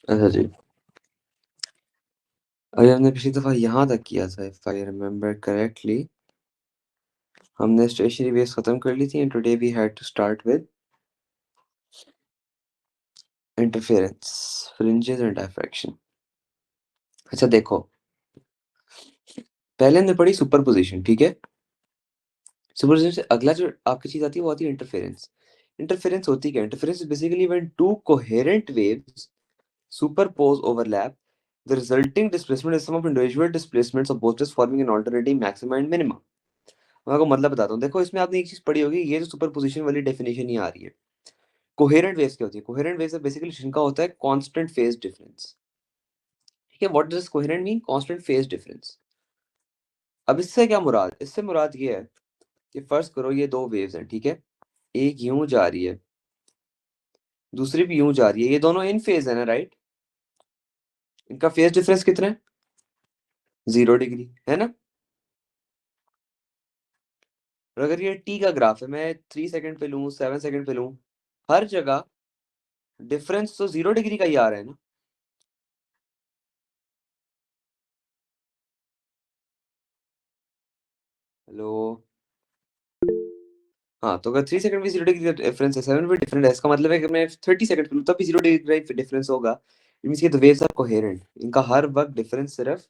अच्छा जी। अरे हमने पिछली दफा यहाँ तक किया था, इफ आई रिमेम्बर करेक्टली। हमने स्टेशनरी वेव्स खत्म कर ली थी and today we had to start with interference, fringes and diffraction. अच्छा देखो, पहले हमने पढ़ी सुपरपोजिशन, ठीक है। सुपरपोजिशन से अगला जो आपकी चीज आती है वो आती है इंटरफेरेंस। इंटरफेरेंस होती क्या? Interference is basically when to coherent waves superpose overlap, the resulting displacement is sum of individual displacements of both, just forming an alternating maxima and minima। मैं आपको मतलब बताता हूँ। देखो इसमें आपने एक चीज पढ़ी होगी, ये जो सुपरपोजिशन वाली डेफिनेशन ही आ रही है। कोहेरेंट वेव्स क्या होती है? कोहेरेंट वेव्स बेसिकली जिनका होता है कांस्टेंट फेज डिफरेंस। ठीक है, what does coherent mean? Constant phase difference. अब इससे क्या मुराद? इससे मुराद ये है कि फर्ज करो ये दो वेव्स हैं, ठीक है। एक यूं जा रही है, दूसरी भी यूं जा रही है, ये दोनों इन फेज है ना, राइट। इनका फेज डिफरेंस कितना है? 0 डिग्री है ना। और अगर ये टी का ग्राफ है, मैं 3 सेकंड पे लूँ, 7 सेकंड पे लूँ, हर जगह डिफरेंस तो 0 डिग्री का ही आ रहा है ना। हेलो। हाँ, तो अगर 3 सेकंड भी 0 डिग्री का डिफरेंस है, 7 भी डिफरेंट है, इसका मतलब है कि मैं 30 सेकंड पे लूँ तब भी 0 डिग्री का डिफरेंस होगा। इट मींस कि द वेव्स आर कोहेरेंट, इनका हर वक्त डिफरेंस सिर्फ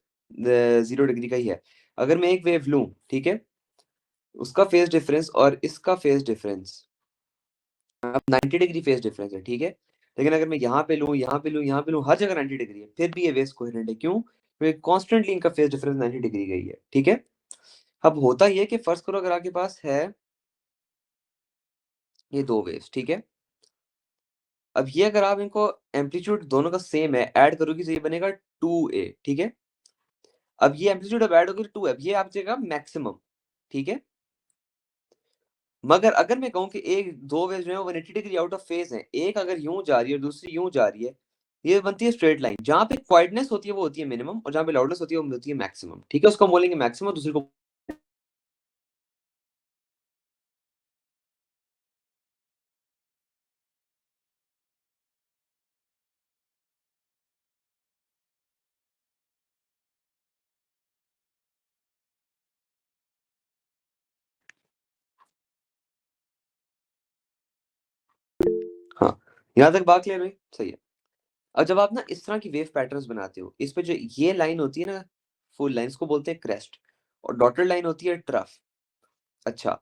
0 डिग्री का ही है। अगर मैं एक वेव लूँ, ठीक है, उसका फेज डिफरेंस और इसका फेज डिफरेंस अब 90 डिग्री फेज डिफरेंस है, ठीक है। लेकिन अगर मैं यहाँ पे लूँ, यहाँ पे लूँ, यहाँ पे लूँ, हर जगह 90 डिग्री है, फिर भी ये वेव्स कोहेरेंट है। क्यों? क्योंकि कॉन्स्टेंटली इनका फेज डिफरेंस 90 डिग्री का ही है, ठीक है। अब होता ये कि फर्ज करो अगर आपके पास है ये दो वेव्स, ठीक है। अब ये अगर आप इनको एम्पलीट्यूड दोनों का सेम है, ऐड करोगे तो ये बनेगा 2a, ठीक है। अब ये एम्पलीट्यूड अब ऐड होकर 2 है, अब ये आप जाएगा मैक्सिमम, ठीक है। मगर अगर मैं कहूँ कि एक दो वेव्स जो है वो 180 डिग्री आउट ऑफ फेज है, एक अगर यूं जा रही है और दूसरी यूं जा रही है, ये बनती है स्ट्रेट लाइन। जहां पे क्वाइटनेस होती है वो होती है मिनिमम, और जहां पे लाउडनेस होती है वो होती है मैक्सिमम, ठीक है। उसको हम बोलेंगे मैक्सिमम, दूसरी को। हाँ, यहाँ तक बात क्लियर हुई? सही है। अब जब आप ना इस तरह की वेव पैटर्न्स बनाते हो, इस पे जो ये लाइन होती है ना, फुल लाइन, इसको बोलते हैं क्रेस्ट, और डॉटेड लाइन होती है ट्रफ। अच्छा,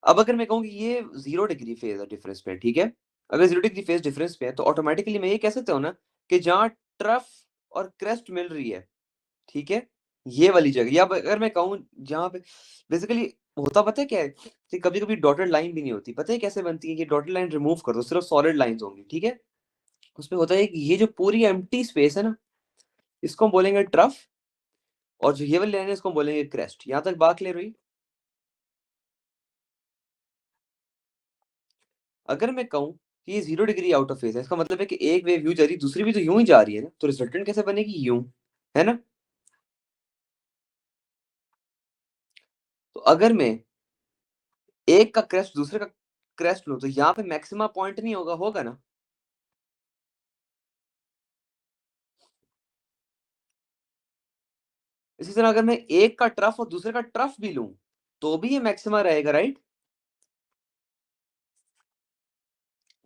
अब अगर मैं कहूँ कि ये 0 डिग्री फेज डिफरेंस पे है, ठीक है। अगर 0 डिग्री फेज डिफरेंस पे है तो ऑटोमेटिकली मैं ये कह सकता हूँ ना कि जहाँ ट्रफ और क्रेस्ट मिल रही है, ठीक है, ये वाली जगह। या अगर मैं कहूँ जहाँ पे बेसिकली होता पता है क्या है कि कभी कभी डॉटेड लाइन भी नहीं होती। पता है कैसे बनती है? ये डॉटेड लाइन रिमूव कर दो, सिर्फ सॉलिड लाइंस होंगी, ठीक है। उसमें होता है कि ये जो पूरी एम्प्टी स्पेस है ना, इसको हम बोलेंगे ट्रफ, और जो ये वाली लाइन है इसको हम बोलेंगे क्रेस्ट। यहाँ तक बात क्लियर हुई? अगर मैं कहूँ कि ये 0 डिग्री आउट ऑफ फेज है, इसका मतलब है कि एक वेव यूं जा रही है, दूसरी भी तो यूं ही जा रही है ना, तो रिजल्टेंट कैसे बनेगी? यूं, है ना। तो अगर मैं एक का क्रेस्ट दूसरे का क्रेस्ट लूं तो यहाँ पे मैक्सिमा पॉइंट नहीं होगा? होगा ना। इसी तरह अगर मैं एक का ट्रफ और दूसरे का ट्रफ भी लूं तो भी ये मैक्सिमा रहेगा, राइट।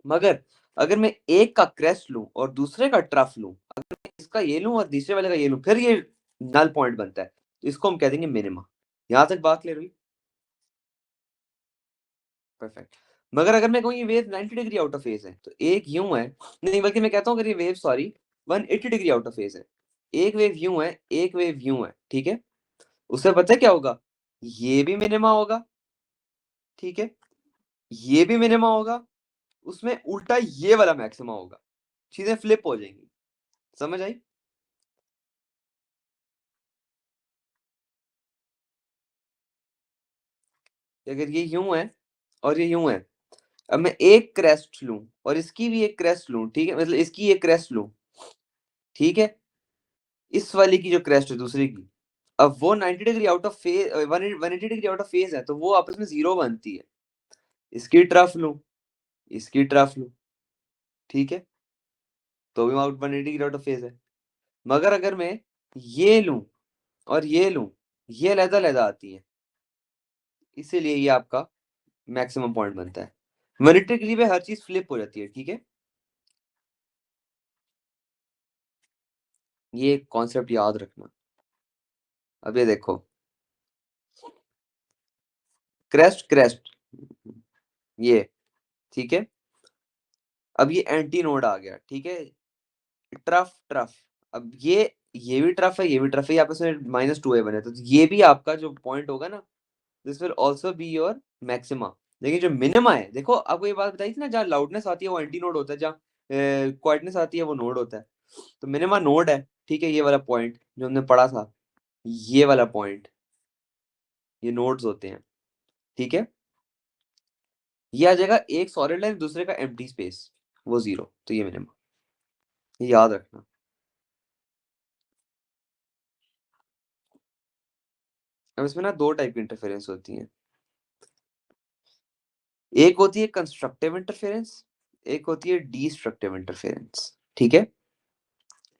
मगर अगर मैं एक का क्रेस्ट लूं और दूसरे का ट्रफ लूं, अगर मैं इसका ये लूं और दूसरे वाले का ये लूं, फिर ये नल पॉइंट बनता है, तो इसको हम कह देंगे मिनिमा। यहां तक बात क्लियर हुई? परफेक्ट। मगर अगर मैं कहूँ ये wave 90 degree out of phase है, तो एक यूं है, नहीं बल्कि मैं कहता हूँ अगर ये wave, sorry, 180 degree out of phase है, एक वेव यूं है, एक वेव यूं है, ठीक है। उससे पता है क्या होगा? ये भी मिनिमा होगा, ठीक है, ये भी मिनिमा होगा, उसमें उल्टा ये वाला मैक्सिमा होगा। चीजें फ्लिप हो जाएंगी। समझ आई? कि अगर ये यूं है और ये यूं है, अब मैं एक क्रेस्ट लूं और इसकी भी एक क्रेस्ट लूं, ठीक है, मतलब इसकी एक क्रेस्ट लूं, ठीक है, इस वाली की जो क्रेस्ट है दूसरी की, अब वो 90 degree out of phase, 180 degree out of phase है, तो वो आपस में जीरो बनती है। इसकी ट्रफ लूं, इसकी ट्रफ लूं, ठीक है। तो भी 180 डिग्री आउट ऑफ फेज है। मगर अगर मैं ये लूं और ये लूं, ये अलग अलग आती है, इसीलिए ये आपका मैक्सिमम पॉइंट बनता है। 180 डिग्री पे हर चीज फ्लिप हो जाती है, ठीक है। ये कॉन्सेप्ट याद रखना। अब ये देखो, क्रेस्ट क्रेस्ट, ये ठीक है। अब ये एंटी नोड आ गया, ठीक है। ट्रफ ट्रफ, अब ये भी ट्रफ है, ये भी ट्रफ है, आपस में -2a बने, तो ये भी आपका जो पॉइंट होगा ना, this will also be your maxima. लेकिन जो मिनिमा है, देखो आपको ये बात बताई थी ना, जहाँ लाउडनेस आती है वो एंटी नोड होता है, जहाँ क्वाइटनेस आती है वो नोड होता है। तो मिनिमा नोड है, ठीक है। ये वाला पॉइंट जो हमने पढ़ा था, ये वाला पॉइंट, ये नोड्स होते हैं, ठीक है। ये आ जाएगा एक सॉलिड लाइन, दूसरे का एम्प्टी स्पेस, वो जीरो, तो ये मिनिमा, ये याद रखना। अब इसमें ना दो टाइप की इंटरफेरेंस होती है। एक होती है कंस्ट्रक्टिव इंटरफेरेंस, एक होती है डिस्ट्रक्टिव इंटरफेरेंस, ठीक है।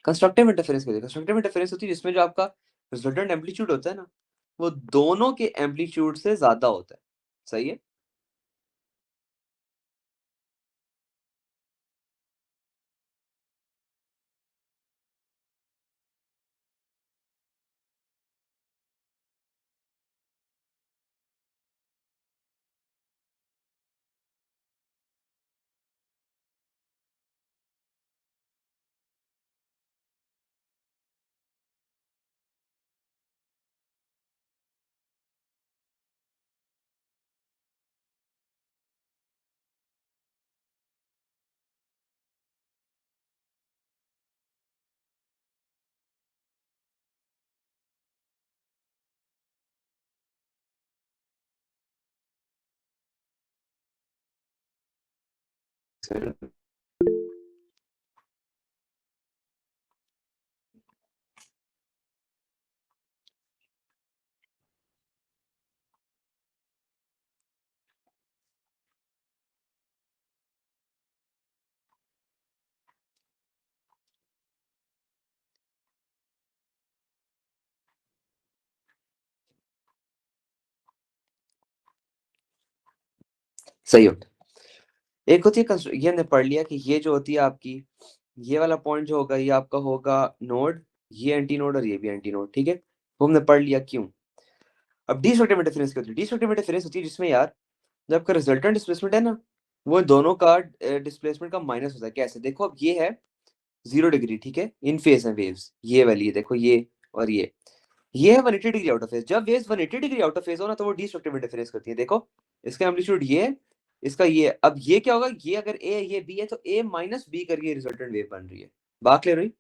कंस्ट्रक्टिव इंटरफेरेंस क्या होती है? कंस्ट्रक्टिव इंटरफेरेंस होती है जिसमें जो आपका रिजल्टेंट एम्पलीट्यूड होता है ना, वो दोनों के एम्पलीट्यूड से ज्यादा होता है। सही है। सही होता है। एक होती है ये हमने पढ़ लिया कि ये जो होती है आपकी, ये वाला पॉइंट जो होगा, ये आपका होगा नोड, ये एंटी नोड और ये भी एंटी नोड, ठीक है। वो हमने पढ़ लिया क्यों। अब डिस्ट्रक्टिव इंटरफेरेंस क्या होती है? डिस्ट्रक्टिव इंटरफेरेंस होती है जिसमें यार, जब आपका रिजल्टेंट डिस्प्लेसमेंट है ना, वो दोनों का डिस्प्लेसमेंट का माइनस होता है। कैसे? देखो अब ये है 0 डिग्री, ठीक है। इन फेस है वेव्स, ये वाली है, देखो ये और ये है 180 डिग्री आउट ऑफ फेज। जब waves 180 degree out of phase हो ना, तो वो डिस्ट्रक्टिव इंटरफेरेंस करती है। देखो इसका एम्पलीट्यूड ये है, इसका ये है। अब ये क्या होगा, ये अगर ए ये बी है, तो ए माइनस बी करके रिजल्टेंट वेव बन रही है। बात क्लियर हुई?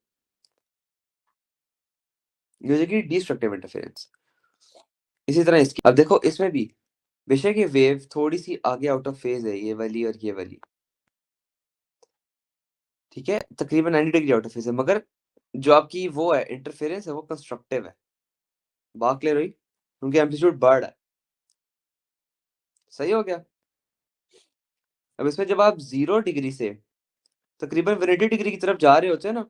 ये हो जाएगी डिस्ट्रक्टिव इंटरफेरेंस। इसी तरह इसकी, अब देखो इसमें भी बेशक ये वेव थोड़ी सी आगे आउट ऑफ फेज है, ये वाली और ये वाली, ठीक है, तकरीबन 90 डिग्री आउट ऑफ फेज है, मगर जो आपकी वो है इंटरफेरेंस है, वो कंस्ट्रक्टिव है। बात क्लियर हुई? क्योंकि एम्पलीट्यूड बढ़ रहा है। सही हो गया। अब इसमें जब आप 0 डिग्री से तकरीबन 180 डिग्री की तरफ जा रहे होते हैं ना,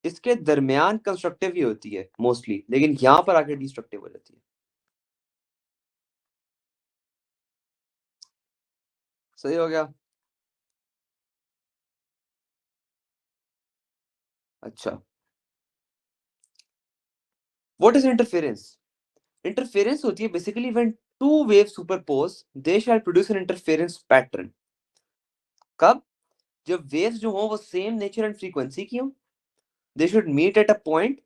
इसके दरमियान कंस्ट्रक्टिव ही होती है मोस्टली, लेकिन यहां पर आके डिस्ट्रक्टिव हो जाती है। सही हो गया। अच्छा, व्हाट इज इंटरफेरेंस? इंटरफेरेंस होती है basically when two wave superpose, they shall produce an interference pattern. कब? जब वेव्स जो हो वो सेम नेचर एंड फ्रीक्वेंसी की हो, they should meet at a point,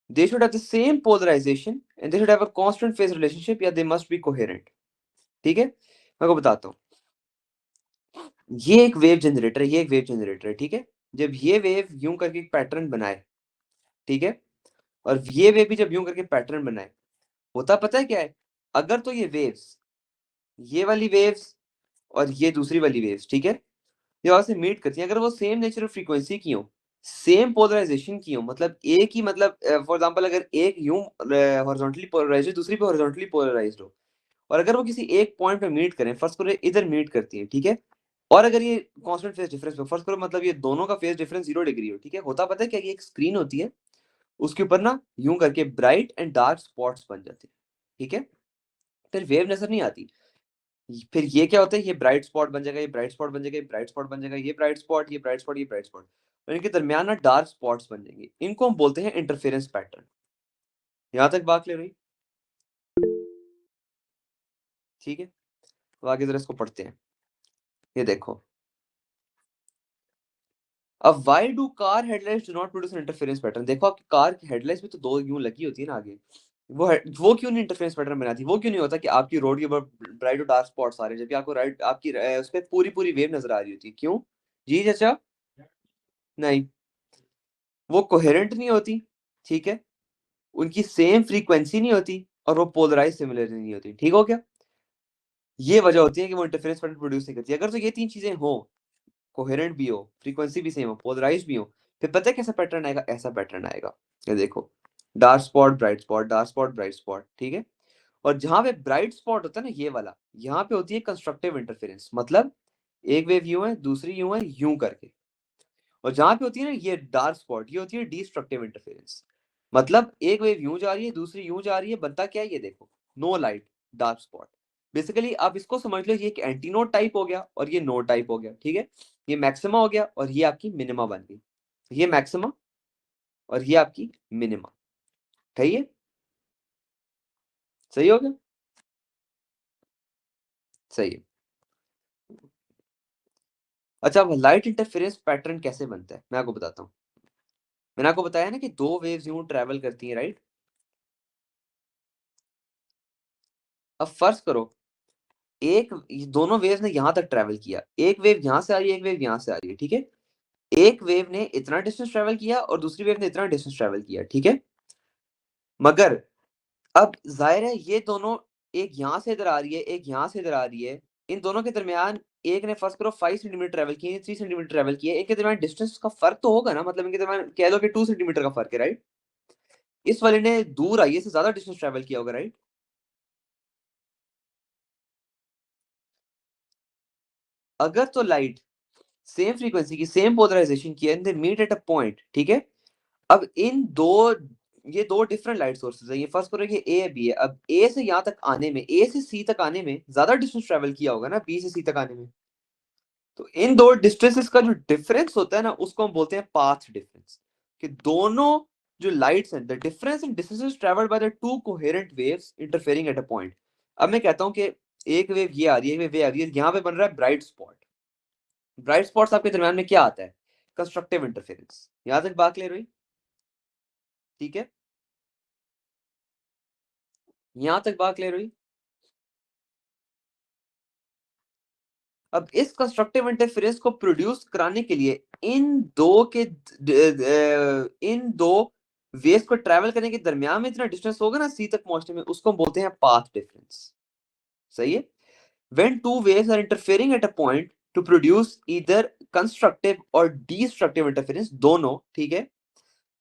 they should have the same polarization and they should have a constant phase relationship, या they must be coherent। ठीक है, मैं आपको बताता हूँ। ये एक वेव जनरेटर है, ये एक वेव जनरेटर है, ठीक है। जब ये वेव यूं करके एक पैटर्न बनाए, ठीक है, और ये वेव भी जब यूं करके पैटर्न बनाए, होता पता है क्या है? अगर तो ये वेव्स, ये वाली वेव्स और ये दूसरी वाली वेव्स, ठीक है, ये वहां से मीट करती हैं, अगर वो सेम नेचर ऑफ फ्रीक्वेंसी की हो, सेम पोलराइजेशन की हो, मतलब एक ही, मतलब फॉर एग्जांपल अगर एक यूं हॉरिजॉन्टली पोलराइज्ड है, दूसरी पे हॉरिजॉन्टली पोलराइज्ड हो, और अगर वो किसी एक पॉइंट पे मीट करें, फर्स्ट को इधर मीट करती है, ठीक है, और अगर ये कांस्टेंट फेज डिफरेंस में, फर्स्ट करो मतलब ये दोनों का फेज डिफरेंस 0 डिग्री हो, ठीक है, होता पता है क्या, ये एक स्क्रीन होती है, उसके ऊपर ना यूं करके ब्राइट एंड डार्क स्पॉट्स बन जाते हैं, ठीक है, फिर वेव नजर नहीं आती। फिर ये क्या होता है, ये ब्राइट स्पॉट बन जाएगा, ये ब्राइट स्पॉट बन जाएगा, ये ब्राइट स्पॉट बन जाएगा, ये ब्राइट स्पॉट, ये ब्राइट स्पॉट, ये ब्राइट स्पॉट, और इनके दरमियान ना डार्क स्पॉट्स बन जाएंगे, इनको हम बोलते हैं इंटरफेरेंस पैटर्न। यहां तक बात ले रही, ठीक है, तो आगे जरा इसको पढ़ते हैं। ये देखो, अब why do car headlights do not produce interference pattern, देखो आपकी कार की हेडलाइट्स में तो दो यूं लगी होती है ना आगे, वो क्यों नहीं इंटरफेरेंस पैटर्न बनाती, वो क्यों नहीं होता कि आपकी रोड के ऊपर ब्राइट और डार्क स्पॉट्स आ रहे हैं जबकि आपको राइट आपकी उस पर पूरी पूरी वेव नजर आ रही होती है, क्यों? जी चाचा, नहीं, वो कोहेरेंट नहीं होती, ठीक है, उनकी सेम फ्रीक्वेंसी नहीं होती, और वो पोलराइज सिमिलर नहीं होती, ठीक हो गया, ये वजह होती है कि वो इंटरफेरेंस पैटर्न प्रोड्यूस नहीं करती। अगर तो ये तीन चीजें हो, कोहेरेंट भी हो, फ्रीक्वेंसी भी सेम हो, पोलराइज भी हो, फिर पता है कैसा पैटर्न आएगा, ऐसा पैटर्न आएगा, ये देखो, dark spot bright spot, dark spot bright spot, ठीक है, और जहां पे ब्राइट स्पॉट होता है ना ये वाला, यहाँ पे होती है कंस्ट्रक्टिव इंटरफेरेंस, मतलब एक वेव यूं है, दूसरी यूं है, यूं करके, और जहां पे होती है ना ये डार्क स्पॉट, ये होती है डिस्ट्रक्टिव इंटरफेरेंस, मतलब एक वेव यूं जा रही है, दूसरी यूं जा रही है, बनता क्या है, ये देखो, no light, dark spot. Basically आप इसको समझ लो, ये एक एंटी नोड टाइप हो गया और ये नोड टाइप हो गया, ठीक है, ये मैक्सिमा हो गया और ये आपकी मिनिमा बन गई, ये मैक्सिमा और ये आपकी मिनिमा, सही है, सही हो गया, सही है। अच्छा, अब लाइट इंटरफेरेंस पैटर्न कैसे बनता है मैं आपको बताता हूँ। मैंने आपको बताया ना कि दो वेव्स यूं ट्रेवल करती हैं, राइट, अब फर्ज करो एक, दोनों वेव्स ने यहां तक ट्रेवल किया, एक वेव यहां से आ रही है, एक वेव यहां से आ रही है, ठीक है, एक वेव ने इतना डिस्टेंस ट्रेवल किया और दूसरी वेव ने इतना डिस्टेंस ट्रेवल किया, ठीक है, मगर अब जाहिर है ये दोनों, एक यहां से इधर आ रही है, एक यहां से इधर आ रही है, इन दोनों के दरमियान एक ने फर्स्ट करो 5 सेंटीमीटर ट्रेवल किए, 3 सेंटीमीटर ट्रेवल किए, इनके दरमियान डिस्टेंस का फर्क तो होगा ना, मतलब इनके दरमियान कह दो कि 2 सेंटीमीटर का फर्क है, राइट, इस वाले ने दूर आइए से ज्यादा डिस्टेंस ट्रेवल किया होगा, राइट, अगर तो लाइट सेम फ्रीक्वेंसी की, सेम पोलराइजेशन की, and they meet at a point, ठीक है, अब इन दो, ये दो डिफरेंट लाइट सोर्सेज है, ये फर्स्ट करो कि ए बी है, अब ए से यहाँ तक आने में, ए से सी तक आने में ज्यादा डिस्टेंस ट्रेवल किया होगा ना बी से सी तक आने में, तो इन दो डिस्टेंसेस का जो डिफरेंस होता है ना उसको हम बोलते हैं पाथ डिफरेंस, कि दोनों जो लाइट्स हैं, the difference in distances travelled by the two coherent waves interfering eight a point. अब मैं कहता हूं कि एक वेव ये आ रही है, एक वेव ये आ रही है, यहाँ पे बन रहा है ब्राइट स्पॉट, ब्राइट स्पॉट्स आपके दरमियान में क्या आता है, कंस्ट्रक्टिव इंटरफेरेंस, यहां तक बात क्लियर हुई, ठीक है, यहां तक बात क्लियर हुई। अब इस कंस्ट्रक्टिव इंटरफेरेंस को प्रोड्यूस कराने के लिए इन दो के इन दो वेव्स को ट्रैवल करने के दरमियान में इतना डिस्टेंस होगा ना सी तक पहुंचने में, उसको हम बोलते हैं पाथ डिफरेंस, सही है, when two waves are interfering at a point to produce either constructive or destructive interference, दोनों, ठीक है,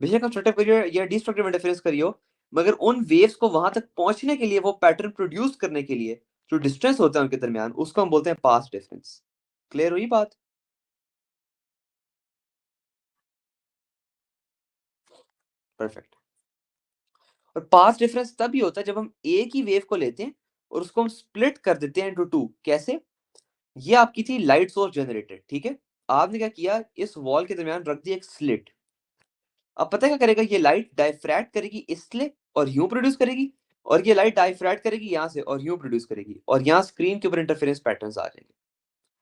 बेशक कंस्ट्रक्टिव करियो या डिस्ट्रक्टिव इंटरफेरेंस करियो, मगर उन वेव्स को वहां तक पहुंचने के लिए, वो पैटर्न प्रोड्यूस करने के लिए जो डिस्टेंस होता है उनके दरमियान, उसको हम बोलते हैं पाथ डिफरेंस। क्लियर हुई बात? परफेक्ट। और पाथ डिफरेंस तभी होता है जब हम एक ही वेव को लेते हैं और उसको हम स्प्लिट कर देते हैं इनटू टू, कैसे? ये आपकी थी लाइट सोर्स जनरेटेड, ठीक है, आपने क्या किया, इस वॉल के दरमियान रख दिया एक स्लिट, अब पता है क्या करेगा, ये लाइट डाइफ्रैक्ट करेगी इसलिए और यूं प्रोड्यूस करेगी, और ये लाइट डाइफ्रैक्ट करेगी यहां से और यूं प्रोड्यूस करेगी, और यहाँ स्क्रीन के ऊपर इंटरफेरेंस पैटर्न्स आ जाएंगे।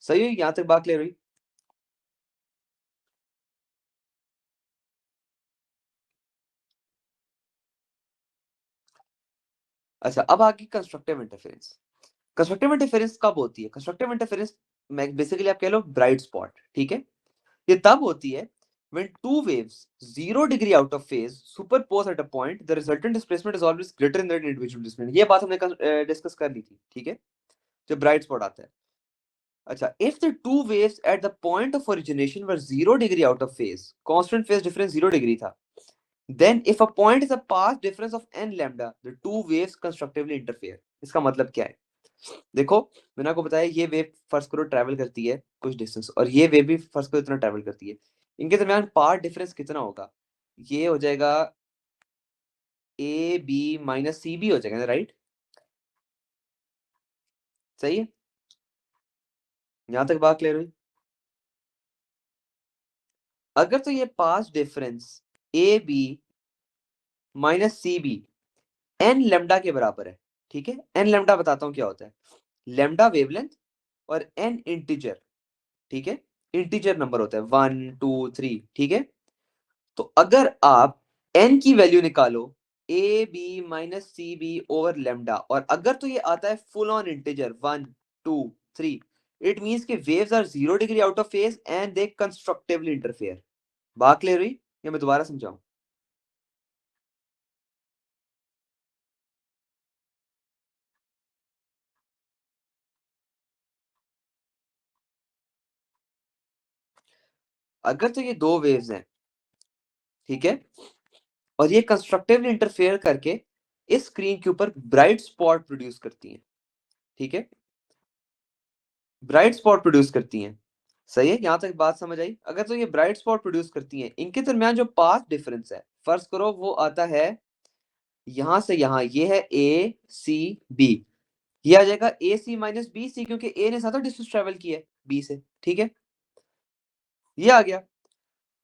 सही है, यहां तक बात क्लियर हुई? अच्छा, अब आगे कंस्ट्रक्टिव इंटरफेरेंस। कंस्ट्रक्टिव इंटरफेरेंस कब होती है? कंस्ट्रक्टिव इंटरफेरेंस बेसिकली आप कह लो ब्राइट स्पॉट, ठीक है, ये तब होती है when two waves 0 degree out of phase superpose at a point, the resultant displacement is always greater than the individual displacement, ये बात हमने डिस्कस कर ली थी, ठीक है, जब ब्राइट स्पॉट आता है। अच्छा, if the two waves at the point of origination were 0 degree out of phase, constant phase difference 0 degree था, then if a point is a path difference of n lambda, the two waves constructively interfere। इसका मतलब क्या है? देखो मैंने आपको बताया ये वेव फर्स्ट करो ट्रैवल करती है कुछ डिस्टेंस, और ये वेव भी फर्स्ट करो इतना ट्रैवल करती है। इनके दरमियान पाथ डिफरेंस कितना होगा? ये हो जाएगा A B minus C B हो जाएगा ना, राइट? सही है, यहां तक बात क्लियर हुई? अगर तो ये path difference A B minus C B N lambda के बराबर है, ठीक है? एन लेमडा बताता हूँ क्या होता है। लेमडा वेवलेंथ और एन इंटीजर, ठीक है? इंटीजर नंबर होता है 1 2 3, ठीक है? तो अगर आप एन की वैल्यू निकालो a B minus C b over lambda, और अगर तो ये आता है full on integer 1 2 3, it means के waves are 0 degree out of phase and they constructively interfere. बात क्लियर हुई या मैं दोबारा समझाऊं? अगर तो ये दो वेव्स हैं, ठीक है, और ये कंस्ट्रक्टिवली इंटरफेयर करके इस स्क्रीन के ऊपर ब्राइट स्पॉट प्रोड्यूस करती हैं, ठीक है? ब्राइट स्पॉट प्रोड्यूस करती हैं। सही है, यहां तक बात समझ आई? अगर तो ये ब्राइट स्पॉट प्रोड्यूस करती हैं, इनके दरमियान जो पाथ डिफरेंस है फर्स्ट करो वो आता है यहां से यहां, ये है ए सी बी, ये आ जाएगा ए सी माइनस बी सी, क्योंकि ए ने ज्यादा डिस्टेंस ट्रेवल किया है बी से, ठीक है? ये आ गया।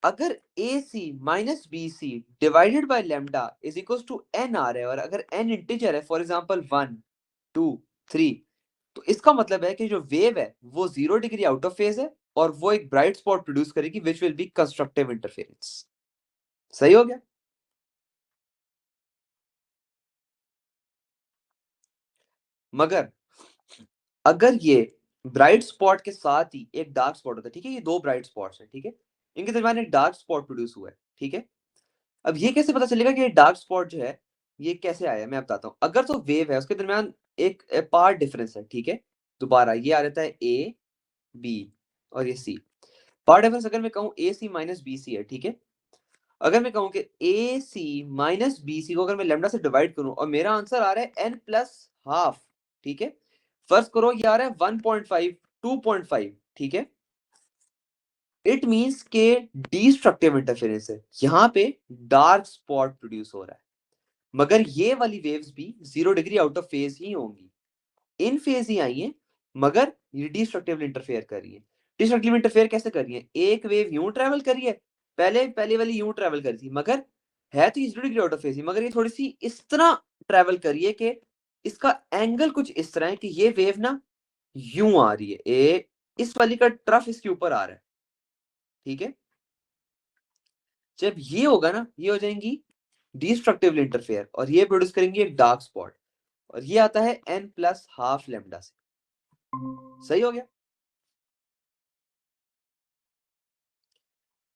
अगर a c minus b c divided by lambda is equal to n आ रहा है, और अगर एन इंटीजर है, फॉर एग्जांपल 1 2 3, तो इसका मतलब है कि जो वेव है वो 0 डिग्री आउट ऑफ फेज है, और वो एक ब्राइट स्पॉट प्रोड्यूस करेगी which will be constructive interference. सही हो गया? मगर अगर ये ब्राइट स्पॉट के साथ ही एक डार्क स्पॉट होता है, ठीक है, ये दो ब्राइट स्पॉट्स है, ठीक है, इनके दरमियान एक डार्क स्पॉट प्रोड्यूस हुआ है, ठीक है? अब ये कैसे पता चलेगा कि ये डार्क स्पॉट जो है ये कैसे आया, मैं बताता हूँ। अगर तो वेव है उसके दरमियान एक पार्ट डिफरेंस है, ठीक है, दोबारा ये आ रहता है ए बी और ये सी। पार्ट डिफरेंस अगर मैं कहूँ ए सी माइनस बी सी है, ठीक है? अगर मैं कहूँ कि ए सी माइनस बी सी को अगर मैं लेमडा से डिवाइड करूं और मेरा आंसर आ रहा है एन प्लस हाफ, ठीक है? फर्स्ट करो ये आ रहा है 1.5 2.5, ठीक है? इट मींस के डिस्ट्रक्टिव इंटरफेरेंस है, यहां पे डार्क स्पॉट प्रोड्यूस हो रहा है। मगर ये वाली वेव्स भी 0 डिग्री आउट ऑफ फेज ही होंगी, इन फेज ही आई है, मगर ये डिस्ट्रक्टिवली इंटरफेयर कर रही है। डिस्ट्रक्टिवली इंटरफेयर कैसे कर रही है? एक वेव यूं ट्रेवल कर रही है, पहले पहले वाली यूं ट्रेवल कर रही थी, मगर है तो 0 डिग्री आउट ऑफ फेज ही, मगर ये थोड़ी सी इस तरह ट्रेवल कर रही है कि इसका एंगल कुछ इस तरह है कि ये वेव ना यूं आ रही है, इस वाली का ट्रफ इसके ऊपर आ रहा है, ठीक है? जब ये होगा ना, ये हो जाएंगी डिस्ट्रक्टिवली इंटरफेयर, और ये प्रोड्यूस करेंगी एक डार्क स्पॉट, और ये आता है एन प्लस हाफ लेमडा से। सही हो गया?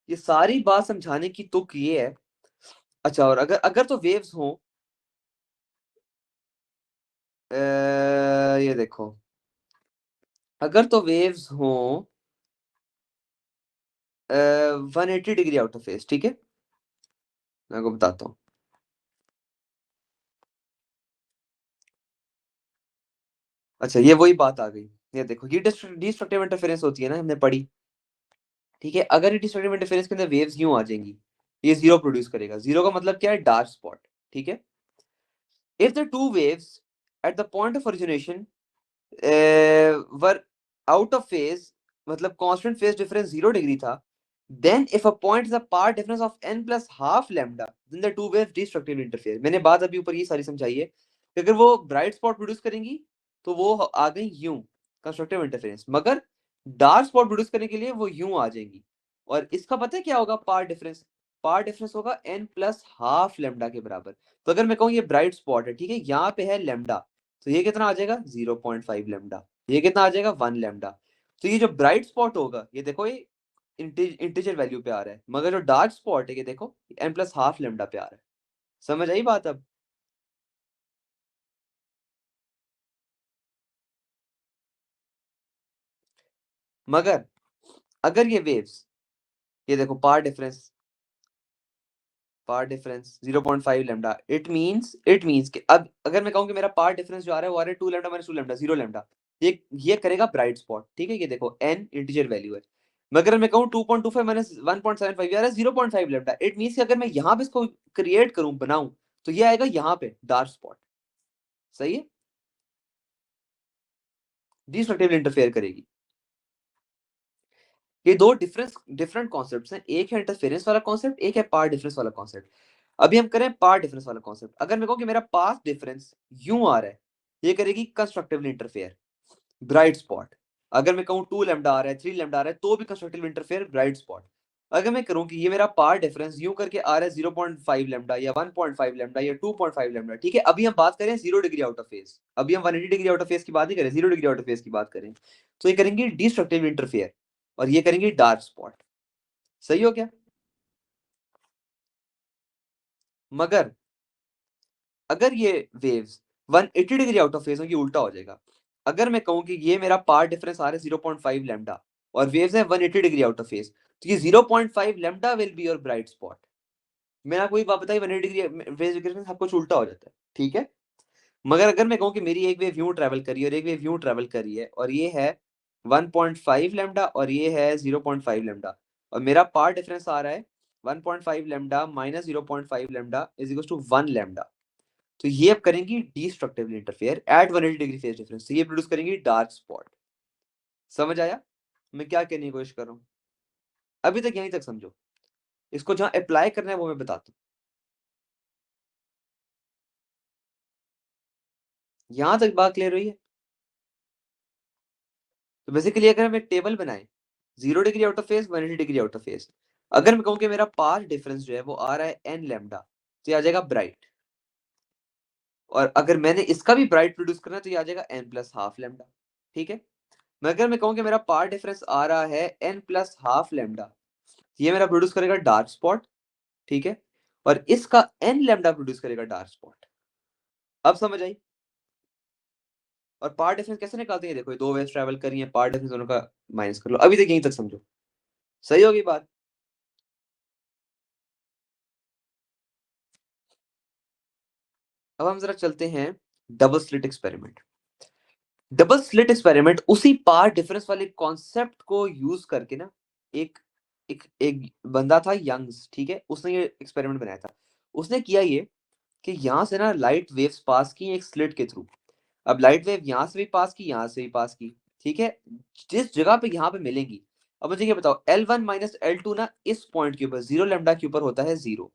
ये सारी बात समझाने की तुक ये है। अच्छा, और अगर अगर तो वेव्स हो, ये देखो, अगर तो वेव्स हो 180 डिग्री आउट ऑफ फेज, ठीक है, मैं आपको बताता हूँ। अच्छा, ये वही बात आ गई। ये देखो, ये डिस्ट्रक्टिव इंटरफेरेंस होती है ना, हमने पढ़ी, ठीक है? अगर ये डिस्ट्रक्टिव इंटरफेरेंस के अंदर वेव्स यूं आ जाएंगी, ये जीरो प्रोड्यूस करेगा। जीरो का मतलब क्या है? डार्क स्पॉट, ठीक है? If the two waves at the point of origination were out of phase, मतलब कांस्टेंट फेज डिफरेंस 0 डिग्री था, then if a point is a path difference of n plus half lambda, then the two waves destructively interfere। मैंने बात अभी ऊपर ये सारी समझाई है कि अगर वो ब्राइट स्पॉट प्रोड्यूस करेंगी तो वो आ गई यूं, कंस्ट्रक्टिव इंटरफेरेंस, मगर डार्क स्पॉट प्रोड्यूस करने के लिए वो यूं आ जाएंगी। और इसका पता है क्या होगा? पार्ट डिफरेंस, पार्ट डिफरेंस होगा n प्लस हाफ लेमडा के बराबर। तो अगर मैं कहूँ ये ब्राइट स्पॉट है, ठीक है, यहाँ पे है लेमडा, तो ये कितना आ जाएगा? 0.5 लेमडा। ये कितना आ जाएगा? 1 लेमडा। तो ये जो ब्राइट स्पॉट होगा, ये देखो, ये इंटीजर वैल्यू पे आ रहा है, मगर जो डार्क स्पॉट है, ये देखो, एन प्लस हाफ लेमडा पे आ रहा है। समझ आई बात अब? मगर अगर ये वेव्स, ये देखो path difference, path difference 0.5 lambda, it means कि अब अगर मैं कहूं कि मेरा पार्ट डिफरेंस जो आ रहा है वो आ रहा है 2 लैम्डा माइनस 2 लैम्डा, 0 लैम्डा, ये करेगा ब्राइट स्पॉट, ठीक है। ये देखो n इंटीजर वैल्यू है, मगर मैं कहूं 2.25 माइनस 1.75 आ रहा है 0.5 लैम्डा, इट मींस कि अगर मैं यहां पे इसको क्रिएट करूं, बनाऊं, तो ये आएगा यहां पे डार्क स्पॉट। सही है, डिस्ट्रक्टिवली इंटरफेयर करेगी। ये दो डिफरेंट कॉन्सेप्ट्स हैं, एक है इंटरफेरेंस वाला कॉन्सेप्ट, एक है पाथ डिफरेंस वाला कॉन्सेप्ट। अभी हम करें पाथ डिफरेंस वाला कॉन्सेप्ट। अगर मैं कहूं कि मेरा पाथ डिफरेंस यूं आ रहा है, ये करेगी कंस्ट्रक्टिवली इंटरफेयर, ब्राइट स्पॉट। अगर मैं कहूं 2 लैम्डा आ रहा है, 3 लैम्डा आ रहा है, तो भी कंस्ट्रक्टिवली इंटरफेयर, ब्राइट स्पॉट। अगर मैं करूं कि ये मेरा पाथ डिफरेंस यूं करके आ रहा है 0.5 लैम्डा या 1.5 लैम्डा या 2.5 लैम्डा, ठीक है। अभी हम बात करें 0 डिग्री आउट ऑफ फेज, अभी हम 180 डिग्री आउट ऑफ फेज की बात नहीं करें, 0 डिग्री आउट ऑफ फेज की बात करें, तो ये करेंगे डिस्ट्रक्टिव इंटरफेयर और ये करेंगे डार्क स्पॉट। सही हो गया। मगर अगर ये waves 180 degree out of phase होंगी, उल्टा हो जाएगा। अगर मैं कहूं कि ये मेरा पार्ट डिफरेंस आ रहा है 0.5 लैम्डा और वेव्स है 180 डिग्री आउट ऑफ फेज, तो ये 0.5 lambda will be your bright spot. मैंने आपको एक बात बताई, 180 डिग्री फेज डिफरेंस सब कुछ उल्टा हो जाता है, ठीक है। मगर अगर मैं कहूं कि मेरी एक वेव यूं ट्रेवल करी है और एक वेव यूं ट्रेवल करी है, और ये है 1.5 लैम्डा और ये है 0.5 लैम्डा, और मेरा पार्ट डिफरेंस आ रहा है 1.5 lambda minus 0.5 lambda is equal to 1 lambda, तो ये अब करेंगी destructively interfere at 180 degree phase difference, तो ये प्रोड्यूस करेंगी डार्क स्पॉट। समझ आया मैं क्या कहने की कोशिश कर रहा हूं? अभी तक यहीं तक समझो, इसको जहां अप्लाई करना है वो मैं बताता हूं। यहां तक बात क्लियर हुई है? तो बेसिकली अगर हम एक टेबल बनाए, 0 degree out of phase, 180 degree out of phase, अगर मैं कहूं कि मेरा पाथ डिफरेंस जो है वो आ रहा है एन लैम्डा, तो ये आ जाएगा ब्राइट। और अगर मैंने इसका भी ब्राइट प्रोड्यूस करना है, तो ये आ जाएगा एन प्लस हाफ लैम्डा, ठीक है। मगर मैं कहूं कि मेरा पाथ डिफरेंस आ रहा है एन प्लस हाफ लैम्डा, ये मेरा प्रोड्यूस करेगा डार्क स्पॉट, ठीक है। और इसका एन लैम्डा प्रोड्यूस करेगा डार्क स्पॉट। अब समझ आई? और पार्ट डिफरेंस कैसे निकालते हैं? देखो, ये दो वेव्स ट्रैवल कर रही हैं, पार्ट डिफरेंस दोनों का माइनस कर लो। अभी तक यहीं तक समझो, सही होगी बात? अब हम जरा चलते हैं double slit experiment. Double slit experiment उसी पार्ट डिफरेंस वाले कॉन्सेप्ट को यूज करके ना, एक एक बंदा था यंग्स, ठीक है, उसने ये एक्सपेरिमेंट बनाया था। उसने किया ये कि यहां से ना लाइट वेव्स पास की एक स्लिट के थ्रू। अब लाइट वेव यहां से भी पास की, यहां से भी पास की, ठीक है, जिस जगह पे यहां पे मिलेंगी। अब मुझे ये बताओ, L1 माइनस L2 ना इस पॉइंट के ऊपर 0 लैम्डा के ऊपर होता है 0,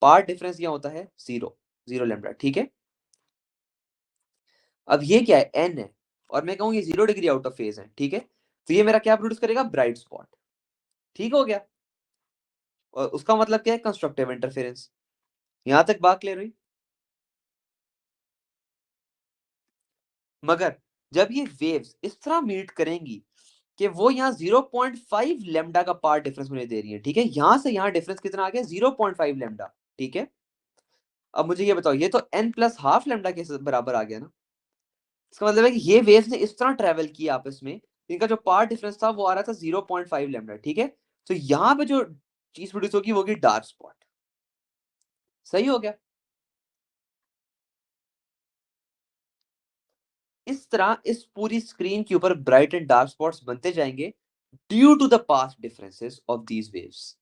पार्ट डिफरेंस यहाँ होता है 0, 0 लैम्डा, ठीक है। अब ये क्या है? n है, और मैं कहूँ ये 0 डिग्री आउट ऑफ फेज है, ठीक है। तो ये मेरा क्या प्रोड्यूस करेगा? Bright spot. ठीक हो गया। और उसका मतलब क्या है? Constructive interference. यहां तक बात क्लियर हुई? मगर जब ये वेव्स इस तरह मीट करेंगी कि वो यहाँ 0.5 लेमडा का पार्ट डिफरेंस मुझे दे रही है, ठीक है, यहां से यहां डिफरेंस कितना आ गया? 0.5 लेमडा, ठीक है। अब मुझे ये बताओ, ये तो n प्लस हाफ लेमडा के बराबर आ गया ना। इसका मतलब है कि ये वेव्स ने इस तरह ट्रेवल किया आपस में, इनका जो पार्ट डिफरेंस था वो आ रहा था 0.5 लेमडा, ठीक है। तो यहाँ पे जो चीज प्रोड्यूस होगी वो होगी डार्क स्पॉट। सही हो गया। इस तरह इस पूरी स्क्रीन के ऊपर ब्राइट एंड डार्क स्पॉट्स बनते जाएंगे due to the path differences of these waves.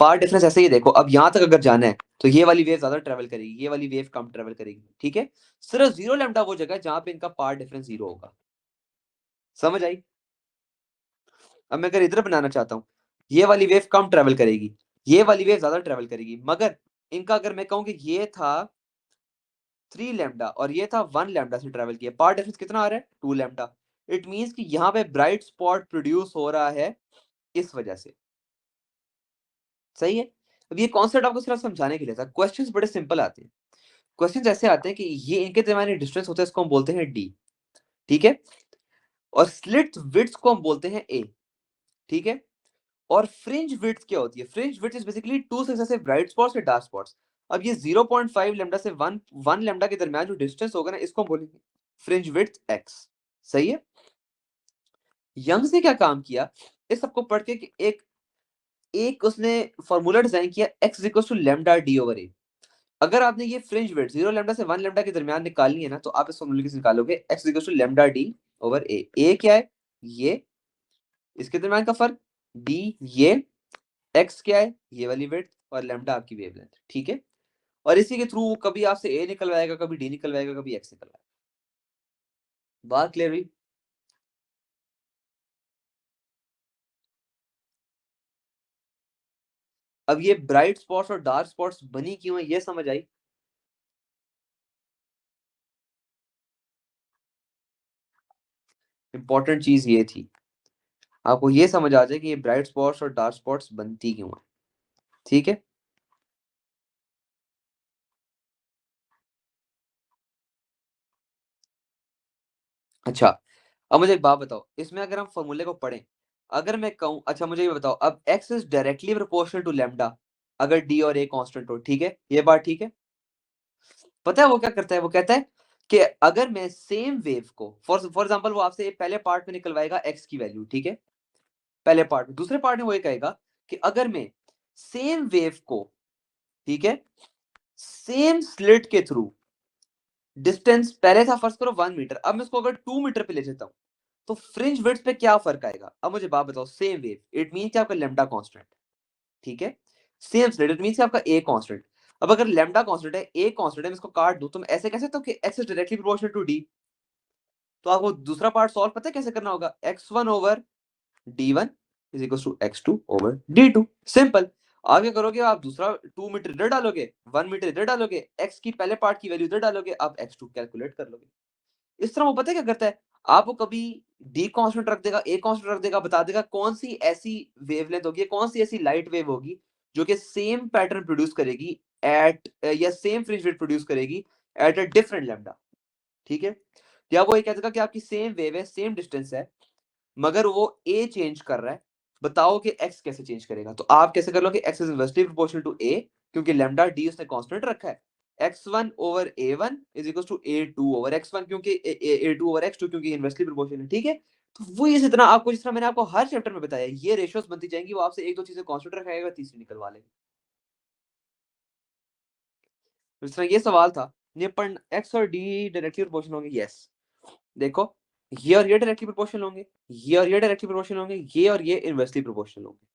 Path difference ऐसे ही देखो, अब यहां तक अगर जाना है तो ये वाली वेव ज्यादा ट्रेवल करेगी, ये वाली वेव कम ट्रेवल करेगी, ठीक है। सिर्फ 0 लैम्डा वो जगह है जहां पे इनका पाथ डिफरेंस 0 होगा। समझ आई? अब मैं अगर इधर बनाना चाहता हूँ, ये वाली वेव कम ट्रेवल करेगी, ये वाली वेव ज्यादा ट्रेवल करेगी, मगर इनका अगर मैं कहूँ कि ये था 3 लैम्डा और ये था 1 लैम्डा से ट्रेवल किया, पार्ट डिफरेंस कितना आ रहा है? 2 लैम्डा। इट मींस कि यहाँ पे ब्राइट स्पॉट प्रोड्यूस हो रहा है इस वजह से। सही है। अब ये कॉन्सेप्ट आपको सिर्फ समझाने के लिए था, क्वेश्चंस बड़े सिंपल आते हैं। क्वेश्चंस ऐसे आते हैं कि ये इनके दरमियान डिस्टेंस होता है, इसको हम बोलते हैं d, ठीक है। और स्लिट विड्थ को हम बोलते हैं a, ठीक है। और फ्रिंज विड्थ क्या होती है? Fringe width is basically two successive bright spots या डार्क स्पॉट्स। अब ये 0.5 लैम्डा से 1 लैम्डा के दरमियान जो डिस्टेंस होगा ना, इसको हम बोलेंगे फ्रिंज विड्थ x। सही है। यंग्स ने क्या काम किया, इस सबको पढ़ के कि एक एक उसने फॉर्मूला डिजाइन किया x is equal to lambda d over a. अगर आपने ये फ्रिंज विड्थ 0 लैम्डा से 1 लैम्डा के दरमियान निकालनी है ना, तो आप इस फॉर्मूले से निकालोगे x is equal to lambda d over a क्या है, ये इसके दरमियान का फर्क, डी ये, x क्या है, ये वाली विड्थ, और लैम्डा आपकी वेवलेंथ, ठीक है। और इसी के थ्रू कभी आपसे ए निकलवाएगा, कभी डी निकलवाएगा, कभी x निकलवाएगा। बात क्लियर हुई? अब ये ब्राइट स्पॉट्स और डार्क स्पॉट्स बनी क्यों है, ये समझ आई? इंपॉर्टेंट चीज ये थी, आपको ये समझ आ जाए कि ये ब्राइट स्पॉट्स और डार्क स्पॉट्स बनती क्यों है, ठीक है। अच्छा, अब मुझे एक बात बताओ, इसमें अगर हम फॉर्मूले को पढ़ें, अगर मैं कहूं, अच्छा मुझे ये बताओ, अब x is directly proportional to lambda, अगर d और a कांस्टेंट हो, ठीक है, ये बात ठीक है। पता है वो क्या करता है, वो कहता है कि अगर मैं सेम वेव को फॉर एग्जांपल, वो आपसे पहले पार्ट में निकलवाएगा x की वैल्यू, ठीक है, पहले पार्ट में, दूसरे पार्ट में वो ये कहेगा कि अगर मैं सेम वेव को, ठीक है, सेम स्लिट के थ्रू, डिस्टेंस पहले था फर्स्ट करो 1 मीटर, अब मैं इसको अगर 2 मीटर पे ले जाता हूं, तो फ्रिंज विड्थ पे क्या फर्क आएगा। अब मुझे बात बताओ, सेम वेव इट मीन कि आपका लैम्डा कांस्टेंट, ठीक है, सेम स्लिट इट मीन कि आपका ए कांस्टेंट। अब अगर लैम्डा कांस्टेंट है, ए कांस्टेंट है, मैं इसको काट दूं, तो मैं ऐसे कैसे कहता हूं कि x is directly proportional to D. तो आपको दूसरा पार्ट सॉल्व पता है कैसे करना होगा, x1 over d1 is equal to x2 over d2, simple. आगे करोगे आप, दूसरा 2 मीटर इधर डालोगे, 1 मीटर इधर डालोगे, x की पहले पार्ट की वैल्यू इधर डालोगे, आप x2 कैलकुलेट कर लोगे। इस तरह वो पता है क्या करता है, आपको कभी डी कांस्टेंट रख देगा, ए कांस्टेंट रख देगा, बता देगा कौन सी ऐसी वेवलेंथ होगी, कौन सी ऐसी लाइट वेव होगी जो कि सेम पैटर्न प्रोड्यूस करेगी एट, या सेम फ्रिंज रेट प्रोड्यूस करेगी एट अ डिफरेंट लैम्डा, ठीक है। या वो ये कह देगा कि आपकी सेम वेव है, सेम डिस्टेंस है, मगर वो ए चेंज कर रहा है, बताओ कि एक्स कैसे चेंज करेगा। तो आप कैसे कर लो कि x is inversely proportional to a, क्योंकि लैम्डा डी उसने कांस्टेंट रखा है, x1 over a1 is equal to a2 over x1, क्योंकि a2 ओवर x2 क्योंकि इनवर्सली प्रोपोर्शनल है, ठीक है। तो वो इसी तरह आपको, जिस तरह मैंने आपको हर चैप्टर में बताया, ये रेशियोस बनती जाएंगी, वो आपसे एक दो चीजें कांस्टेंट रखाएगा, तीसरी निकलवा लेगा। जिस तरह ये सवाल था, ये पर x और d डायरेक्टली प्रोपोर्शनल होंगे, यस, देखो, ये और ये डायरेक्टली प्रोपोर्शनल होंगे, ये और ये डायरेक्टली प्रोपोर्शनल होंगे, ये और ये इनवर्सली प्रोपोर्शनल होंगे।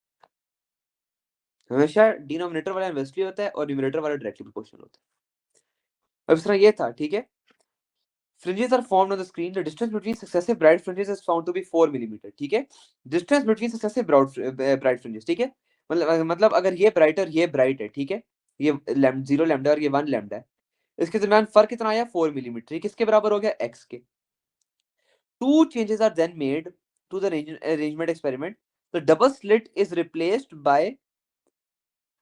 हमेशा डिनोमिनेटर वाला इनवर्सली होता है और न्यूमरेटर वाला डायरेक्टली प्रोपोर्शनल होता है। अब इस तरह ये था, ठीक है। Fringes are formed on the screen. The distance between successive bright fringes is found to be 4 millimeter. ठीक है, distance between successive bright fringes, ठीक है, मतलब अगर ये ब्राइट और ये ब्राइट है, ठीक है, ये 0 लैम्डा और ये 1 लैम्डा है, इसके दरमियान फर्क कितना आया, 4 मिलीमीटर, ये किसके बराबर हो गया, x के। Two changes are then made to the arrangement experiment. The double slit is replaced by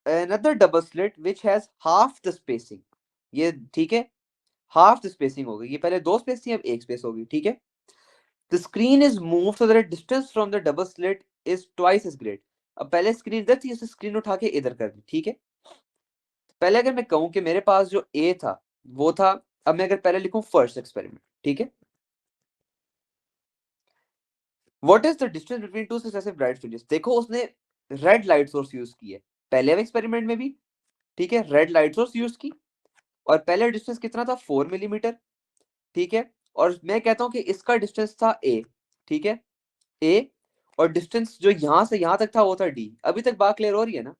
another double slit which has half the spacing. ये ठीक है, हाफ द स्पेसिंग हो गई, ये पहले दो स्पेस थी, अब एक स्पेस होगी, ठीक है। The screen is move so that distance from the double slit is twice as great. अब पहले स्क्रीन इधर थी, उसे स्क्रीन उठा के इधर कर दी, ठीक है। पहले अगर मैं कहूं कि मेरे पास जो ए था वो था, अब मैं अगर पहले लिखूं फर्स्ट एक्सपेरिमेंट, ठीक है, what is the distance between two successive bright fringes. देखो उसने रेड लाइट सोर्स यूज की है पहले एक्सपेरिमेंट में भी, ठीक है, रेड लाइट सोर्स यूज की, और पहले डिस्टेंस कितना था, 4 मिलीमीटर, ठीक है। और मैं कहता हूं कि इसका डिस्टेंस था ए, ठीक है, ए, और डिस्टेंस जो यहां से यहां तक था वो था डी। अभी तक बात क्लियर हो रही है ना,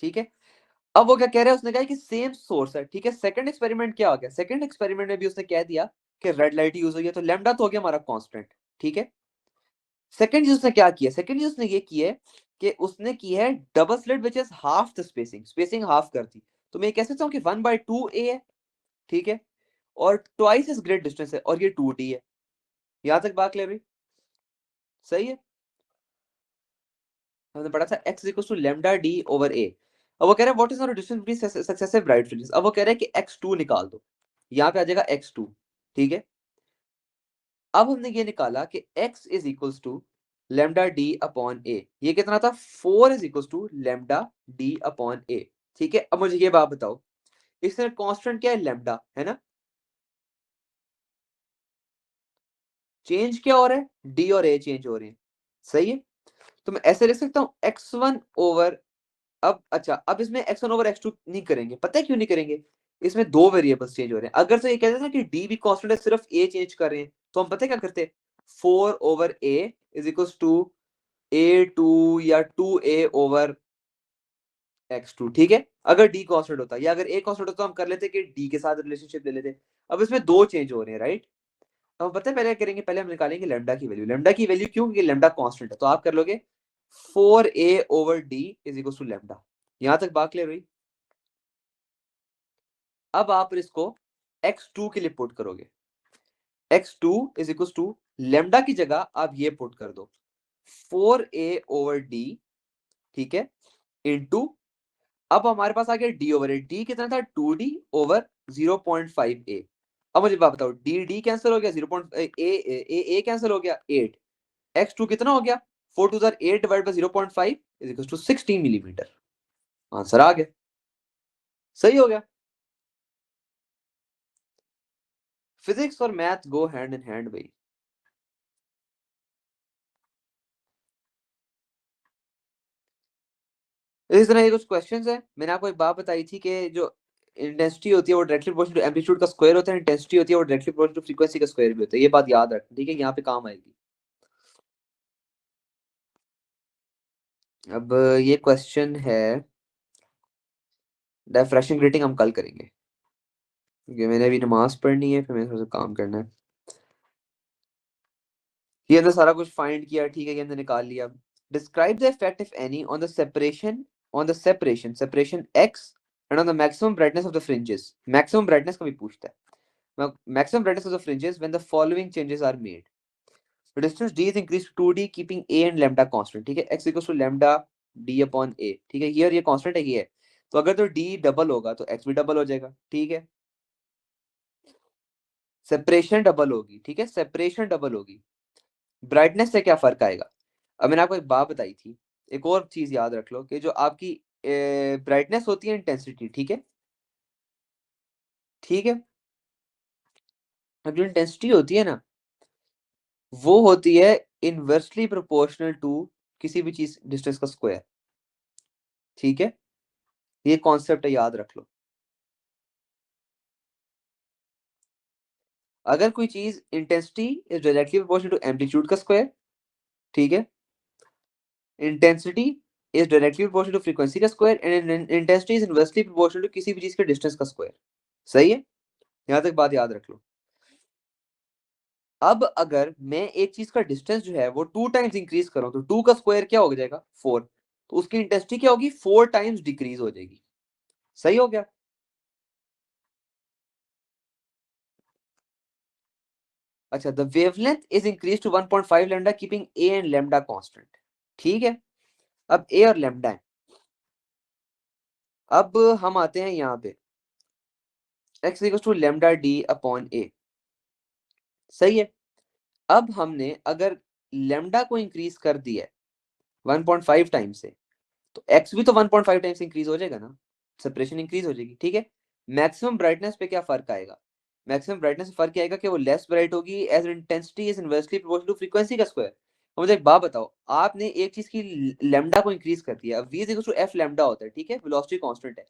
ठीक है। अब वो क्या कह रहा है, उसने कहा कि सेम सोर्स है, ठीक है। सेकंड एक्सपेरिमेंट क्या हो गया, सेकंड एक्सपेरिमेंट में भी उसने कह दिया कि रेड लाइट यूज हुई है, तो लैम्डा तो हो गया हमारा कांस्टेंट, ठीक है। सेकंड चीज उसने क्या किया, सेकंड चीज उसने ये की है कि उसने की है double slit which is half the spacing, spacing half कर दी। तो मैं कह सकता हूँ कि 1/2 a है, ठीक है, और ट्वाइस इज ग्रेट डिस्टेंस है, और ये 2d है। यहां तक बात क्लियर हुई, सही है। हमने पढ़ा था x equal to lambda d over a. अब वो कह रहा है what is the distance between successive bright fringes. अब वो कह रहा है कि x2 निकाल दो, यहाँ पे आ जाएगा x2, ठीक है। अब हमने ये निकाला कि x is equal to lambda d upon a, ये कितना था, 4 is equal to lambda d upon a, ठीक है। अब मुझे ये बात बताओ, इसमें कांस्टेंट क्या है, लैम्डा है ना, चेंज क्या हो रहा है, डी और ए चेंज हो रहे हैं, सही है। तो मैं ऐसे लिख सकता हूँ x1 ओवर, अब अच्छा, अब इसमें x1 ओवर x2 नहीं करेंगे, पता है क्यों नहीं करेंगे? इसमें दो वेरिएबल्स चेंज हो रहे हैं। अगर से ये कहते ना कि d भी कांस्टेंट है, सिर्फ a चेंज कर रहे हैं, तो हम पता है क्या करते? 4 over a is equals to a2 या 2a ओवर x2, ठीक है। अगर d कांस्टेंट होता या अगर a कांस्टेंट होता तो हम कर लेते कि d के साथ रिलेशनशिप ले लेते। अब इसमें दो चेंज हो रहे हैं, राइट? अब पता है पहले क्या करेंगे? पहले हम निकालेंगे लेमडा की वैल्यू। लेमडा की वैल्यू क्यों? क्योंकि लेमडा कांस्टेंट है, तो आप कर लोगे 4a over d is equal to lambda. यहां तक बात क्लियर हुई? अब आप इसको x2 के लिए पुट करोगे। x2 is equal to lambda की जगह आप ये पुट कर दो 4a ओवर d, ठीक है, इनटू, अब हमारे पास आ गया d ओवर ए। d कितना था? 2d over 0.5a। अब मुझे बात बताओ, d d कैंसिल हो गया, 0.a कैंसिल हो गया, 8। x2 कितना हो गया? 4 to 8 divide by 0.5 is equal to 16 millimetre. Answer आ गया। सही हो गया। फिजिक्स और math go hand in hand भाई। इस तरह के कुछ क्वेश्चंस है। मैंने आपको एक बात बताई थी कि जो इंटेंसिटी होती है वो डायरेक्टली प्रोपोर्शनल टू एम्पलीट्यूड का स्क्वायर होता है, इंटेंसिटी होती है वो डायरेक्टली प्रोपोर्शनल टू फ्रीक्वेंसी का स्क्वायर भी होता है। ये बात याद रखना, ठीक है, यहाँ पे काम आएगी। अब ये क्वेश्चन है, डिफरेंशियल ग्रेटिंग हम कल करेंगे क्योंकि मैंने अभी नमाज पढ़नी है, फिर मैंने थोड़ा सा काम करना है। ये हमने सारा कुछ फाइंड किया, ठीक है, ये हमने निकाल लिया। Describe the effect if any on the separation, on the separation x and on the maximum brightness of the fringes. Maximum brightness का भी पूछता है। Maximum brightness of the fringes when the following changes are made. The distance d is increased to 2d keeping a and lambda constant, ठीक है, x equals to lambda d upon a, ठीक है। here ये constant है, ये है, तो अगर तो d डबल होगा तो x भी डबल हो जाएगा, ठीक है। सेपरेशन डबल होगी, ठीक है, सेपरेशन डबल होगी। ब्राइटनेस से क्या फर्क आएगा? अब मैंने आपको एक बात बताई थी, एक और चीज याद रख लो कि जो आपकी ब्राइटनेस होती है इंटेंसिटी, ठीक है, ठीक है। अब जो इंटेंसिटी होती है ना, वो होती है इनवर्सली प्रोपोर्शनल टू किसी भी चीज डिस्टेंस का स्क्वायर, ठीक है। ये कॉन्सेप्ट है, याद रख लो। अगर कोई चीज intensity is directly proportional to amplitude का स्क्वायर, ठीक है, intensity is directly proportional to frequency का square and intensity is inversely proportional to किसी भी चीज के डिस्टेंस का स्क्वायर। सही है, यहां तक बात याद रख लो। अब अगर मैं एक चीज का डिस्टेंस जो है वो 2 टाइम्स इंक्रीज करूं तो 2 का स्क्वायर क्या हो जाएगा? 4। तो उसकी इंटेंसिटी क्या होगी? 4 टाइम्स डिक्रीज हो जाएगी। सही हो गया। अच्छा, the wavelength is increase to 1.5 lambda keeping A and lambda constant, ठीक है। अब ए और लैम्डा है। अब हम आते हैं यहाँ पे x equal to lambda d upon a. सही है। अब हमने अगर लेमडा को इंक्रीज कर दिया है 1.5 टाइम्स से, तो x भी तो 1.5 टाइम्स इंक्रीज हो जाएगा ना, सेपरेशन इंक्रीज हो जाएगी, ठीक है। मैक्सिमम ब्राइटनेस पे क्या फर्क आएगा? मैक्सिमम ब्राइटनेस पे फर्क क्या आएगा कि वो लेस ब्राइट होगी as intensity is inversely proportional to frequency का स्क्वायर। अब मुझे एक बात बताओ, आपने एक चीज की लेमडा को इंक्रीज कर दिया, अब v is equal to f lambda होता है, ठीक है, वेलोसिटी कांस्टेंट है।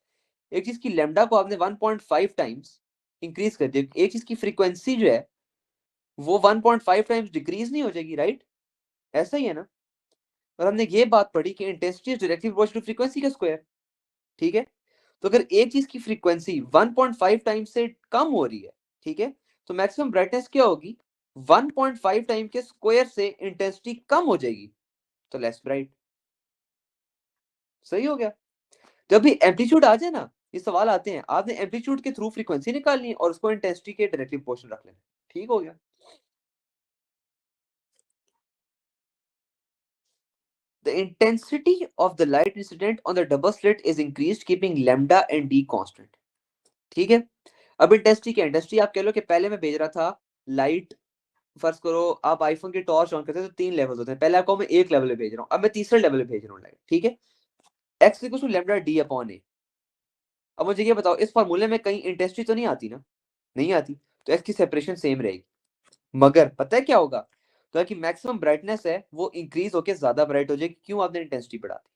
एक चीज की लेमडा को आपने 1.5 टाइम्स इंक्रीज कर दिया, एक चीज की फ्रीक्वेंसी जो है वो 1.5 टाइम्स डिक्रीज नहीं हो जाएगी, राइट? ऐसा ही है ना। और हमने ये बात पढ़ी कि intensity is directly proportional to frequency का स्क्वायर, ठीक है। तो अगर एक चीज की फ्रीक्वेंसी 1.5 टाइम्स से कम हो रही है, ठीक है, तो मैक्सिमम ब्राइटनेस क्या होगी? 1.5 टाइम के स्क्वायर से इंटेंसिटी कम हो जाएगी, तो लेस ब्राइट। सही हो गया। जब भी एम्पलीट्यूड आ जाए ना, ये सवाल आते हैं, आपने एम्पलीट्यूड के थ्रू फ्रीक्वेंसी निकालनी है और उसको इंटेंसिटी के डायरेक्टली प्रोपोर्शनल रख लेना। ठीक हो गया। The intensity of the light incident on the double slit is increased keeping lambda and d constant, ठीक है। अब इंटेंसिटी क्या? इंटेंसिटी आप कह लो कि पहले मैं भेज रहा था लाइट, फर्ज करो आप आईफोन की टॉर्च ऑन करते हैं तो 3 लेवल होते हैं, पहले आपको मैं एक लेवल पे भेज रहा हूँ, अब मैं तीसरे लेवल पे भेज रहा हूँ लाइट, ठीक है। X equal to lambda d upon a. अब मुझे ये बताओ, इस फॉर्मूले में कहीं इंटेंसिटी तो नहीं आती ना? नहीं आती, तो एक्स की सेपरेशन सेम रहेगी। मगर पता है क्या होगा? कहा कि मैक्सिमम ब्राइटनेस है वो इंक्रीज होके ज्यादा ब्राइट हो जाएगी, क्यों आपने इंटेंसिटी बढ़ा दी।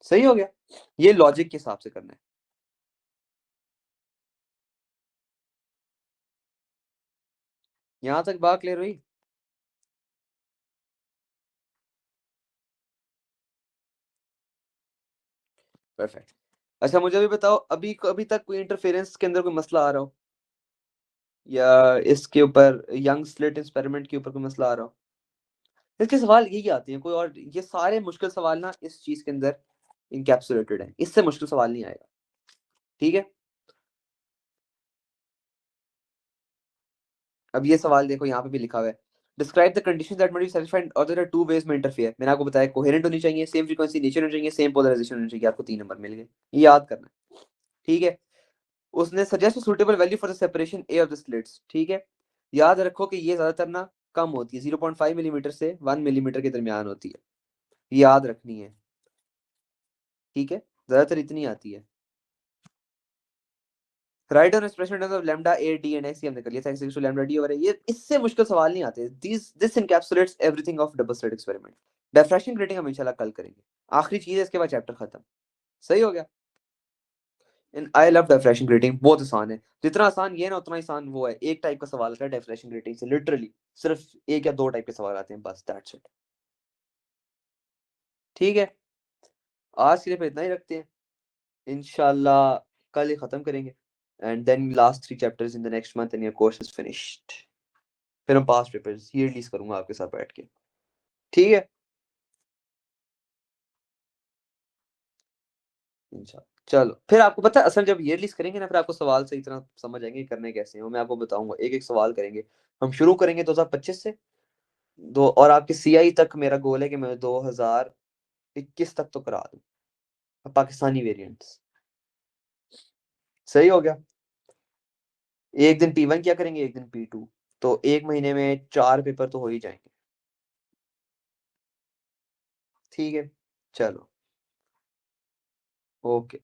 सही हो गया। ये लॉजिक के हिसाब से करना है। यहां तक बात क्लियर हुई। परफेक्ट। अच्छा मुझे भी बताओ, अभी अभी तक कोई इंटरफेरेंस के अंदर कोई मसला आ रहा हो, या इसके ऊपर यंग स्लिट एक्सपेरिमेंट के ऊपर कोई मसला आ रहा हो। इसके सवाल यही आते हैं, कोई और ये सारे मुश्किल सवाल ना इस चीज के अंदर इनकैप्सुलेटेड है, इससे मुश्किल सवाल नहीं आएगा। ठीक है। अब ये सवाल देखो, यहाँ पे भी लिखा हुआ है, describe the condition that must be satisfied और देयर आर टू वेज में इंटरफेयर। मैंने आपको बताया कोहेरेंट होनी चाहिए, सेम फ्रीक्वेंसी नेचर होनी चाहिए, सेम पोलराइजेशन होनी चाहिए। आपको 3 नंबर मिल गए, ये याद करना है। ठीक है। उसने suggest suitable value for the separation A of the slits. ठीक है। याद रखो कि ये ज्यादातर ना कम होती है, 0.5 मिलीमीटर से 1 मिलीमीटर के दरमियान होती है, याद रखनी है। ठीक है। ज्यादातर इतनी आती है। Right on expression of lambda A D and x हमने कर लिया था, एक्स लैम्डा डी ओवर ये इससे मुश्किल सवाल नहीं आते। This encapsulates everything of double slit experiment. Differential grating हम इंशाल्लाह कल करेंगे, आखिरी चीज है, इसके बाद चैप्टर खत्म। सही हो गया। इन आई लव डिफरेंशियल ग्रेटिंग, बहुत आसान है, जितना आसान ये ना उतना आसान वो है। एक टाइप का सवाल आता है डिफरेंशियल ग्रेटिंग से, लिटरली सिर्फ एक या दो टाइप के सवाल आते हैं, बस दैट्स इट। ठीक है। आज के लिए फिर इतना ही रखते हैं, इंशाल्लाह कल ही खत्म करेंगे, and then last 3 chapters in the next month and your course is finished. फिर हम पास पेपर्स ये रिलीज करूंगा आपके साथ बैठ के। ठीक है। इंशाल्लाह। चलो फिर आपको पता है, असल जब ये रिलीज करेंगे ना, फिर आपको सवाल सही तरह समझ आएंगे करने कैसे हैं, वो मैं आपको बताऊंगा। एक एक सवाल करेंगे। हम शुरू करेंगे 2025 से, दो, और आपके सीआई तक मेरा गोल है कि मैं 2021 तक तो करा दूं पाकिस्तानी वेरिएंट्स। सही हो गया। एक दिन P1 क्या करेंगे, एक दिन P2, तो एक महीने में 4 पेपर तो हो ही जाएंगे। ठीक है। चलो। ओके।